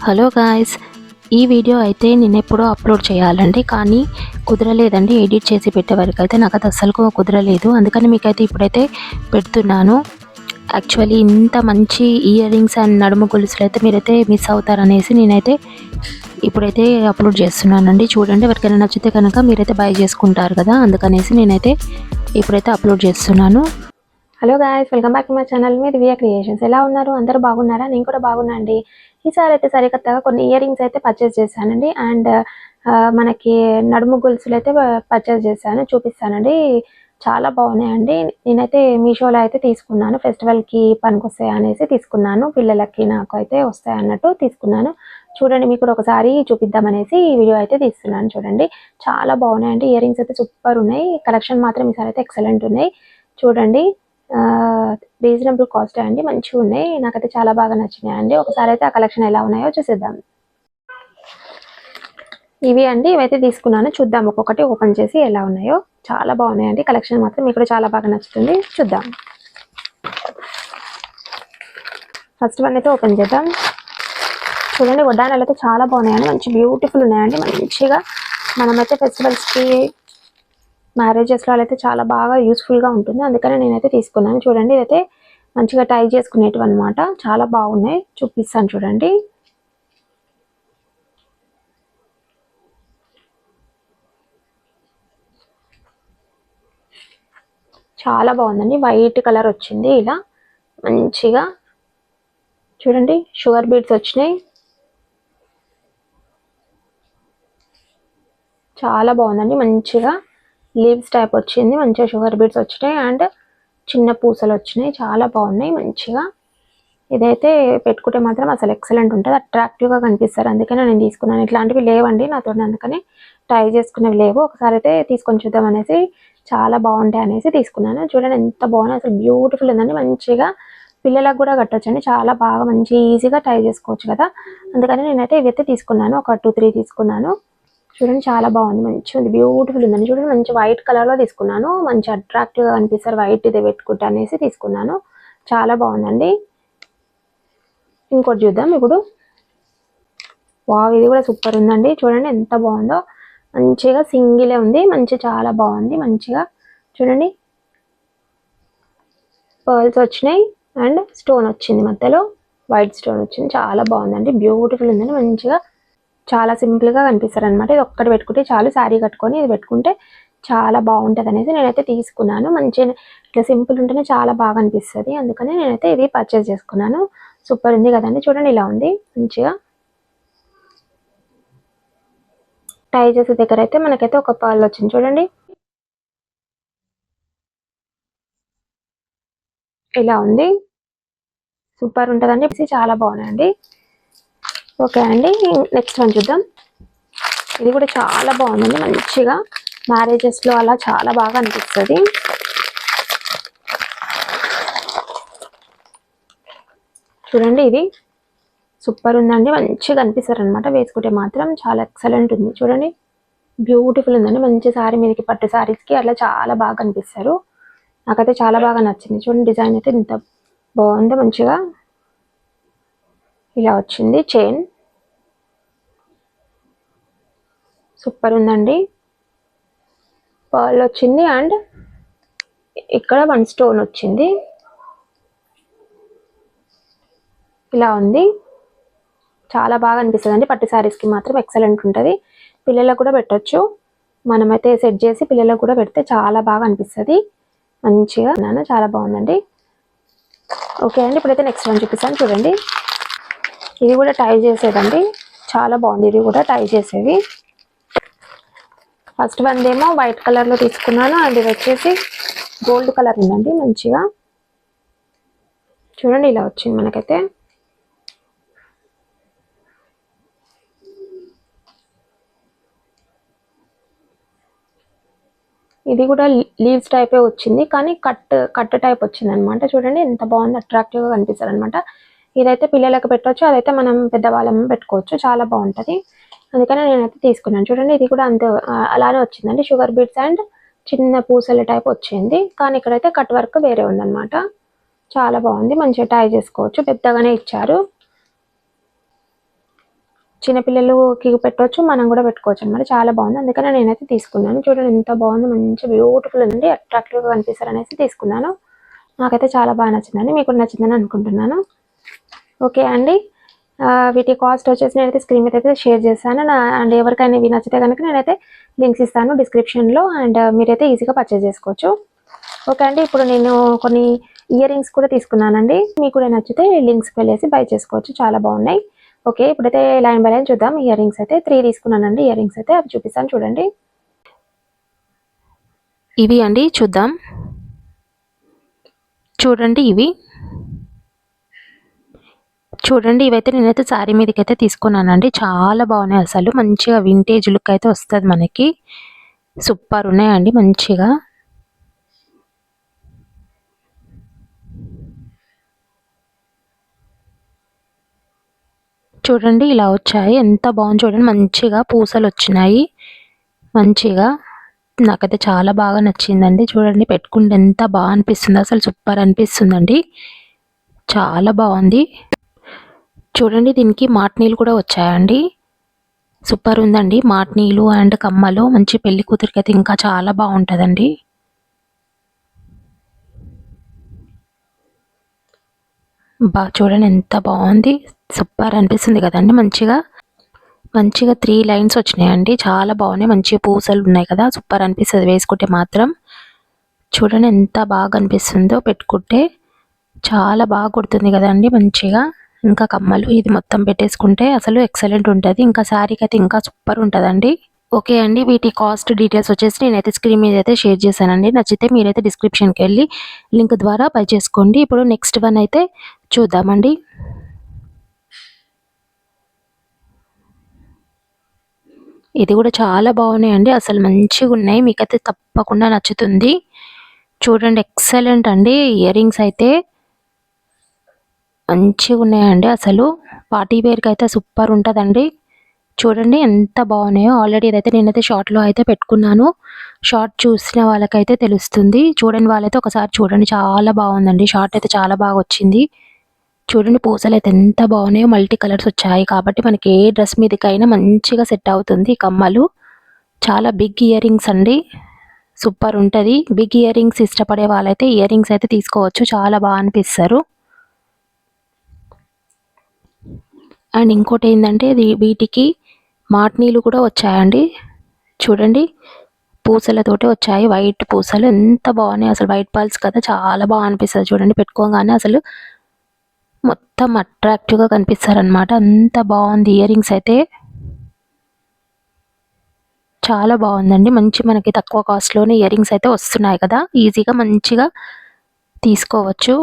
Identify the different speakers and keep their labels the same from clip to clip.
Speaker 1: Hello guys, ఈ video అయితే నేను ఎప్పుడో అప్లోడ్ చేయాలండి, కానీ కుదరలేదండి. ఎడిట్ చేసి పెట్టే వరకు అయితే నాకు అది అస్సలు కుదరలేదు. అందుకని మీకైతే ఇప్పుడైతే పెడుతున్నాను. యాక్చువల్లీ ఇంత మంచి ఇయర్ రింగ్స్ అండ్ నడుము గొలుసులు అయితే మీరైతే మిస్ అవుతారనేసి నేనైతే ఇప్పుడైతే అప్లోడ్ చేస్తున్నానండి. చూడండి, ఎవరికైనా నచ్చితే కనుక మీరైతే బై చేసుకుంటారు కదా, అందుకనేసి నేనైతే ఇప్పుడైతే అప్లోడ్ చేస్తున్నాను. Hello guys, welcome back to my channel. Me Divya creations. ఎలా ఉన్నారు? అందరూ బాగున్నారా? నేను కూడా బాగున్నా అండి. ఈసారి అయితే సరికొత్తగా కొన్ని ఇయర్ రింగ్స్ అయితే పర్చేస్ చేశానండి. అండ్ మనకి నడుము గొలుసులు అయితే పర్చేస్ చేశాను, చూపిస్తానండి. చాలా బాగున్నాయండి. నేనైతే మీషోలో అయితే తీసుకున్నాను. ఫెస్టివల్కి పనికొస్తాయి అనేసి తీసుకున్నాను. పిల్లలకి నాకు అయితే వస్తాయి అన్నట్టు తీసుకున్నాను. చూడండి, మీకు కూడా ఒకసారి చూపిద్దామనేసి ఈ వీడియో అయితే తీస్తున్నాను. చూడండి, చాలా బాగున్నాయండి. ఇయర్ రింగ్స్ అయితే సూపర్ ఉన్నాయి. కలెక్షన్ మాత్రం ఈసారి అయితే ఎక్సలెంట్ ఉన్నాయి. చూడండి, రీజనబుల్ కాస్ట్ అండి, మంచిగా ఉన్నాయి. నాకైతే చాలా బాగా నచ్చినాయి అండి. ఒకసారి అయితే ఆ కలెక్షన్ ఎలా ఉన్నాయో చూసేద్దాం. ఇవి అండి, ఇవైతే తీసుకున్నాను. చూద్దాం, ఒక్కొక్కటి ఓపెన్ చేసి ఎలా ఉన్నాయో. చాలా బాగున్నాయండి. కలెక్షన్ మాత్రం మీకు కూడా చాలా బాగా నచ్చుతుంది. చూద్దాం. ఫస్ట్ వన్ అయితే ఓపెన్ చేద్దాం. చూడండి, వడ్డానాలు అయితే చాలా బాగున్నాయండి. మంచి బ్యూటిఫుల్ ఉన్నాయండి. మంచిగా మనమైతే ఫెస్టివల్స్కి, మ్యారేజెస్లో అయితే చాలా బాగా యూస్ఫుల్గా ఉంటుంది. అందుకని నేనైతే తీసుకున్నాను. చూడండి, ఇదైతే మంచిగా టై చేసుకునేటివి అనమాట. చాలా బాగున్నాయి, చూపిస్తాను చూడండి. చాలా బాగుందండి. వైట్ కలర్ వచ్చింది ఇలా మంచిగా. చూడండి, షుగర్ బీడ్స్ వచ్చినాయి. చాలా బాగుందండి. మంచిగా లీవ్స్ టైప్ వచ్చింది. మంచిగా షుగర్ బీడ్స్ వచ్చినాయి అండ్ చిన్న పూసలు వచ్చినాయి. చాలా బాగున్నాయి మంచిగా. ఇదైతే పెట్టుకుంటే మాత్రం అసలు ఎక్సలెంట్ ఉంటుంది, అట్రాక్టివ్గా కనిపిస్తారు. అందుకనే నేను తీసుకున్నాను. ఇట్లాంటివి లేవండి నాతో, అందుకని ట్రై చేసుకునేవి లేవు. ఒకసారి అయితే తీసుకొని చూద్దాం అనేసి, చాలా బాగుంటాయి అనేసి తీసుకున్నాను. చూడండి, ఎంత బాగున్నాయి, అసలు బ్యూటిఫుల్ ఉందండి. మంచిగా పిల్లలకు కూడా కట్టొచ్చండి. చాలా బాగా మంచి ఈజీగా ట్రై చేసుకోవచ్చు కదా, అందుకని నేనైతే ఇవైతే తీసుకున్నాను. ఒక 2-3 తీసుకున్నాను. చూడండి, చాలా బాగుంది, మంచిగా ఉంది, బ్యూటిఫుల్ ఉందండి. చూడండి, మంచి వైట్ కలర్లో తీసుకున్నాను. మంచి అట్రాక్టివ్గా కనిపిస్తారు వైట్ ఇదే పెట్టుకుంటా అనేసి తీసుకున్నాను. చాలా బాగుందండి. ఇంకోటి చూద్దాం ఇప్పుడు. వావ్, ఇది కూడా సూపర్ ఉందండి. చూడండి ఎంత బాగుందో. మంచిగా సింగిలే ఉంది, మంచి చాలా బాగుంది. మంచిగా చూడండి, పర్ల్స్ వచ్చినాయి అండ్ స్టోన్ వచ్చింది మధ్యలో, వైట్ స్టోన్ వచ్చింది. చాలా బాగుందండి, బ్యూటిఫుల్ ఉందండి. మంచిగా చాలా సింపుల్గా కనిపిస్తారు అనమాట. ఇది ఒక్కటి పెట్టుకుంటే చాలు, శారీ కట్టుకొని ఇది పెట్టుకుంటే చాలా బాగుంటుంది అనేసి నేనైతే తీసుకున్నాను. మంచిగా ఇట్లా సింపుల్ ఉంటేనే చాలా బాగా అనిపిస్తుంది. అందుకని నేనైతే ఇది పర్చేస్ చేసుకున్నాను. సూపర్ ఉంది కదండి. చూడండి, ఇలా ఉంది మంచిగా. టై చేసే దగ్గర అయితే మనకైతే ఒక పర్ల్ వచ్చింది. చూడండి, ఇలా ఉంది, సూపర్ ఉంటుందండి. చాలా బాగున్నాయండి. ఓకే అండి, నెక్స్ట్ వన్ చూద్దాం. ఇది కూడా చాలా బాగుందండి. మంచిగా మ్యారేజెస్లో అలా చాలా బాగా అనిపిస్తుంది. చూడండి, ఇది సూపర్ ఉందండి. మంచిగా అనిపిస్తారు అనమాట, వేసుకుంటే మాత్రం చాలా ఎక్సలెంట్ ఉంది. చూడండి, బ్యూటిఫుల్ ఉందండి. మంచి శారీ మీదకి, పట్టు శారీస్కి అట్లా చాలా బాగా కనిపిస్తారు. నాకైతే చాలా బాగా నచ్చింది. చూడండి, డిజైన్ అయితే ఇంత బాగుందో. మంచిగా ఇలా వచ్చింది చైన్, సూపర్ ఉందండి. పర్ల్ వచ్చింది అండ్ ఇక్కడ 1 స్టోన్ వచ్చింది. ఇలా ఉంది, చాలా బాగా అనిపిస్తుంది అండి. పట్టు శారీస్కి మాత్రం ఎక్సలెంట్ ఉంటుంది. పిల్లలకు కూడా పెట్టచ్చు. మనమైతే సెట్ చేసి పిల్లలకు కూడా పెడితే చాలా బాగా అనిపిస్తుంది. మంచిగా చాలా బాగుందండి. ఓకే అండి, ఇప్పుడైతే నెక్స్ట్ వన్ చూపిస్తాను. చూడండి, ఇది కూడా టై చేసేదండి. చాలా బాగుంది, ఇది కూడా టై చేసేది. ఫస్ట్ వన్ ఏమో వైట్ కలర్లో తీసుకున్నాను అండ్ ఇది వచ్చేసి గోల్డ్ కలర్ ఉందండి. మంచిగా చూడండి, ఇలా వచ్చింది మనకైతే. ఇది కూడా లీవ్స్ టైపే వచ్చింది, కానీ కట్ టైప్ వచ్చింది అనమాట. చూడండి, ఎంత బాగుంది, అట్రాక్టివ్గా కనిపిస్తుంది అనమాట. ఇదైతే పిల్లలకు పెట్టవచ్చు, అదైతే మనం పెద్దవాళ్ళం పెట్టుకోవచ్చు. చాలా బాగుంటుంది, అందుకని నేనైతే తీసుకున్నాను. చూడండి, ఇది కూడా అంతే, అలానే వచ్చిందండి. షుగర్ బీడ్స్ అండ్ చిన్న పూసల టైప్ వచ్చింది, కానీ ఇక్కడైతే కట్ వర్క్ వేరే ఉందన్నమాట. చాలా బాగుంది, మంచిగా టై చేసుకోవచ్చు. పెద్దగానే ఇచ్చారు. చిన్నపిల్లలకి పెట్టవచ్చు, మనం కూడా పెట్టుకోవచ్చు అనమాట. చాలా బాగుంది, అందుకని నేనైతే తీసుకున్నాను. చూడండి ఎంత బాగుంది, మంచి బ్యూటిఫుల్ ఉంది, అట్రాక్టివ్గా కనిపిస్తారు అనేసి తీసుకున్నాను. నాకైతే చాలా బాగా నచ్చిందండి, మీకు నచ్చిందని అనుకుంటున్నాను. ఓకే అండి, వీటి కాస్ట్ వచ్చేసి నేనైతే స్క్రీన్ మీద అయితే షేర్ చేస్తాను. అండ్ ఎవరికైనా ఇవి నచ్చితే కనుక నేనైతే లింక్స్ ఇస్తాను డిస్క్రిప్షన్లో, అండ్ మీరైతే ఈజీగా పర్చేస్ చేసుకోవచ్చు. ఓకే అండి, ఇప్పుడు నేను కొన్ని ఇయర్ రింగ్స్ కూడా తీసుకున్నానండి. మీకు కూడా నచ్చితే లింక్స్కి వెళ్ళేసి బై చేసుకోవచ్చు, చాలా బాగున్నాయి. ఓకే, ఇప్పుడైతే లైన్ బై లైన్ చూద్దాం. ఇయర్ రింగ్స్ అయితే 3 తీసుకున్నానండి. ఇయర్ రింగ్స్ అయితే అవి చూపిస్తాను చూడండి. ఇవి అండి చూద్దాం. చూడండి ఇవి చూడండి, ఇవైతే నేనైతే శారీ మీదకైతే తీసుకున్నానండి. చాలా బాగున్నాయి, అసలు మంచిగా వింటేజ్ లుక్ అయితే వస్తుంది మనకి. సూపర్ ఉన్నాయండి మంచిగా. చూడండి ఇలా వచ్చాయి, ఎంత బాగుంది చూడండి, మంచిగా పూసలు వచ్చినాయి మంచిగా. నాకైతే చాలా బాగా నచ్చిందండి. చూడండి పెట్టుకుంటే ఎంత బాగా అనిపిస్తుంది, అసలు సూపర్ అనిపిస్తుందండి, చాలా బాగుంది. చూడండి దీనికి మాట్నీలు కూడా వచ్చాయండి, సూపర్ ఉందండి. మాట్నీలు అండ్ కమ్మలు మంచి పెళ్లి కూతురికి అయితే ఇంకా చాలా బాగుంటుందండి. చూడండి ఎంత బాగుంది, సూపర్ అనిపిస్తుంది కదండి. మంచిగా 3 లైన్స్ వచ్చినాయండి, చాలా బాగున్నాయి. మంచి పూసలు ఉన్నాయి కదా, సూపర్ అనిపిస్తుంది వేసుకుంటే మాత్రం. చూడండి ఎంత బాగా అనిపిస్తుందో పెట్టుకుంటే, చాలా బాగా కుడుతుంది కదండి మంచిగా. ఇంకా కమ్మలు ఇది మొత్తం పెట్టేసుకుంటే అసలు ఎక్సలెంట్ ఉంటుంది. ఇంకా శారీకి అయితే ఇంకా సూపర్ ఉంటుందండి. ఓకే అండి, వీటి కాస్ట్ డీటెయిల్స్ వచ్చేసి నేనైతే స్క్రీన్ మీద అయితే షేర్ చేశానండి. నచ్చితే మీరైతే డిస్క్రిప్షన్కి వెళ్ళి లింక్ ద్వారా బై చేసుకోండి. ఇప్పుడు నెక్స్ట్ వన్ అయితే చూద్దామండి. ఇది కూడా చాలా బాగున్నాయండి, అసలు మంచిగా ఉన్నాయి, మీకైతే తప్పకుండా నచ్చుతుంది. చూడండి ఎక్సలెంట్ అండి, ఇయర్ రింగ్స్ అయితే మంచిగా ఉన్నాయండి, అసలు పార్టీ వేర్కి అయితే సూపర్ ఉంటుందండి. చూడండి ఎంత బాగున్నాయో. ఆల్రెడీ ఇదైతే నేనైతే షార్ట్లో అయితే పెట్టుకున్నాను, షార్ట్ చూసిన వాళ్ళకైతే తెలుస్తుంది, చూడని వాళ్ళైతే ఒకసారి చూడండి, చాలా బాగుందండి. షార్ట్ అయితే చాలా బాగా వచ్చింది. చూడండి పూసలు అయితే ఎంత బాగున్నాయో, మల్టీ కలర్స్ వచ్చాయి కాబట్టి మనకి ఏ డ్రెస్ మీదకైనా మంచిగా సెట్ అవుతుంది. కమ్మలు చాలా బిగ్ ఇయర్ రింగ్స్ అండి, సూపర్ ఉంటుంది. బిగ్ ఇయర్ రింగ్స్ ఇష్టపడే వాళ్ళైతే ఇయర్ రింగ్స్ అయితే తీసుకోవచ్చు, చాలా బాగా అనిపిస్తారు. అండ్ ఇంకోటి ఏంటంటే వీటికి మాట్నీలు కూడా వచ్చాయండి. చూడండి పూసలతోటి వచ్చాయి, వైట్ పూసలు ఎంత బాగున్నాయి, అసలు వైట్ పర్ల్స్ కదా, చాలా బాగా అనిపిస్తుంది. చూడండి పెట్టుకోగానే అసలు మొత్తం అట్రాక్టివ్గా కనిపిస్తారనమాట, అంత బాగుంది. ఇయర్ రింగ్స్ అయితే చాలా బాగుందండి, మంచి మనకి తక్కువ కాస్ట్లోనే ఇయర్ రింగ్స్ అయితే వస్తున్నాయి కదా, ఈజీగా మంచిగా తీసుకోవచ్చు.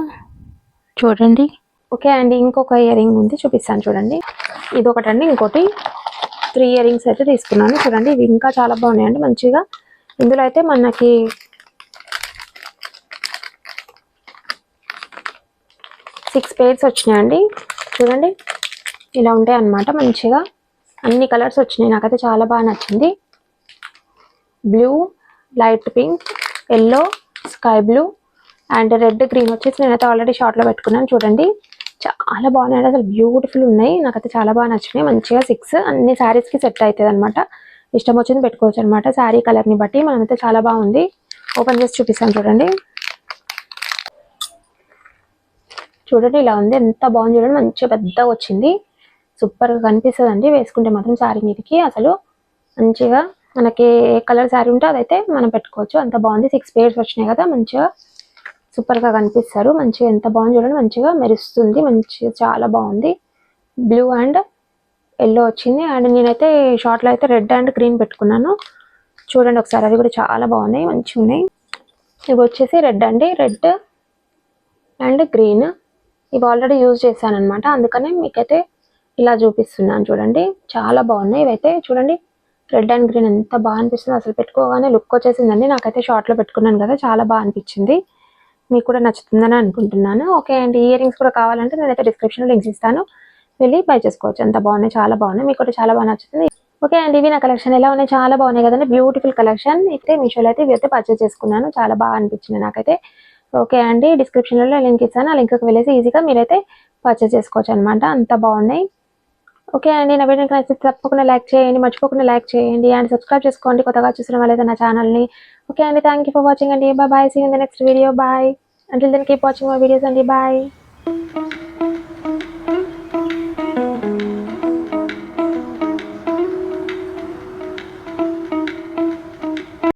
Speaker 1: చూడండి. ఓకే అండి, ఇంకొక ఇయర్ రింగ్ ఉంది చూపిస్తాను చూడండి. ఇది ఒకటండి, ఇంకోటి 3 ఇయర్ రింగ్స్ అయితే తీసుకున్నాను. చూడండి ఇవి ఇంకా చాలా బాగున్నాయండి మంచిగా. ఇందులో అయితే మనకి 6 పేర్స్ వచ్చినాయండి. చూడండి ఇలా ఉంటాయి అన్నమాట, మంచిగా అన్ని కలర్స్ వచ్చినాయి, నాకైతే చాలా బాగా నచ్చింది. Blue, light pink, yellow, sky blue and red, green వచ్చేసి నేనైతే ఆల్రెడీ షార్ట్లో పెట్టుకున్నాను. చూడండి చాలా బాగున్నాయి, అసలు బ్యూటిఫుల్ ఉన్నాయి, నాకైతే చాలా బాగా నచ్చినాయి. మంచిగా 6 అన్ని శారీస్కి సెట్ అవుతుంది అనమాట, ఇష్టం వచ్చింది పెట్టుకోవచ్చు అనమాట. శారీ కలర్ని బట్టి మనమైతే చాలా బాగుంది. ఓపెన్ చేసి చూపిస్తాను చూడండి. చూడండి ఇలా ఉంది, ఎంత బాగుంది చూడండి, మంచిగా పెద్దగా వచ్చింది, సూపర్గా కనిపిస్తుంది అండి వేసుకుంటే మాత్రం శారీ మీదకి. అసలు మంచిగా మనకి ఏ కలర్ శారీ ఉంటే అదైతే మనం పెట్టుకోవచ్చు, అంత బాగుంది. 6 పేర్స్ వచ్చినాయి కదా, మంచిగా సూపర్గా కనిపిస్తారు. మంచిగా ఎంత బాగుంది చూడండి, మంచిగా మెరుస్తుంది, మంచిగా చాలా బాగుంది. బ్లూ అండ్ ఎల్లో వచ్చింది, అండ్ నేనైతే షార్ట్లో అయితే రెడ్ అండ్ గ్రీన్ పెట్టుకున్నాను. చూడండి ఒకసారి, అవి కూడా చాలా బాగున్నాయి, మంచిగా ఉన్నాయి. ఇవి వచ్చేసి రెడ్ అండి, రెడ్ అండ్ గ్రీన్, ఇవి ఆల్రెడీ యూజ్ చేశాను అనమాట, అందుకనే మీకైతే ఇలా చూపిస్తున్నాను. చూడండి చాలా బాగున్నాయి ఇవైతే. చూడండి రెడ్ అండ్ గ్రీన్ ఎంత బాగా అనిపిస్తుంది, అసలు పెట్టుకోగానే లుక్ వచ్చేసిందండి. నాకైతే షార్ట్లో పెట్టుకున్నాను కదా, చాలా బాగా అనిపించింది, మీకు కూడా నచ్చుతుందని అనుకుంటున్నాను. ఓకే అండి, ఇయర్ రింగ్స్ కూడా కావాలంటే నేనైతే డిస్క్రిప్షన్లో లింక్స్ ఇస్తాను, వెళ్ళి బై చేసుకోవచ్చు. ఎంత బాగున్నాయి, చాలా బాగున్నాయి, మీకు కూడా చాలా బాగా నచ్చుతుంది. ఓకే అండి, ఇవి నా కలెక్షన్ ఎలా ఉన్నాయి, చాలా బాగున్నాయి కదండి, బ్యూటిఫుల్ కలెక్షన్. అయితే మీషోలో అయితే ఇవి అయితే పర్చేస్ చేసుకున్నాను, చాలా బాగా అనిపించింది నాకైతే. ఓకే అండి, డిస్క్రిప్షన్లో లింక్ ఇస్తాను, ఆ లింక్కి వెళ్ళేసి ఈజీగా మీరైతే పర్చేస్ చేసుకోవచ్చు అనమాట, అంత బాగున్నాయి. ఓకే అండి. నా వీడియో నచ్చితే తప్పకుండా లైక్ చేయండి. మర్చిపోకుండా లైక్ చేయండి అండ్ సబ్స్క్రైబ్ చేసుకోండి కొత్తగా చూసిన వాళ్ళైతే నా ఛానల్‌ని. ఓకే అండి. థ్యాంక్ యూ ఫర్ వాచింగ్ అండి. Bye bye. See you in the next video. Bye. Until then keep watching my videos అండి. బై.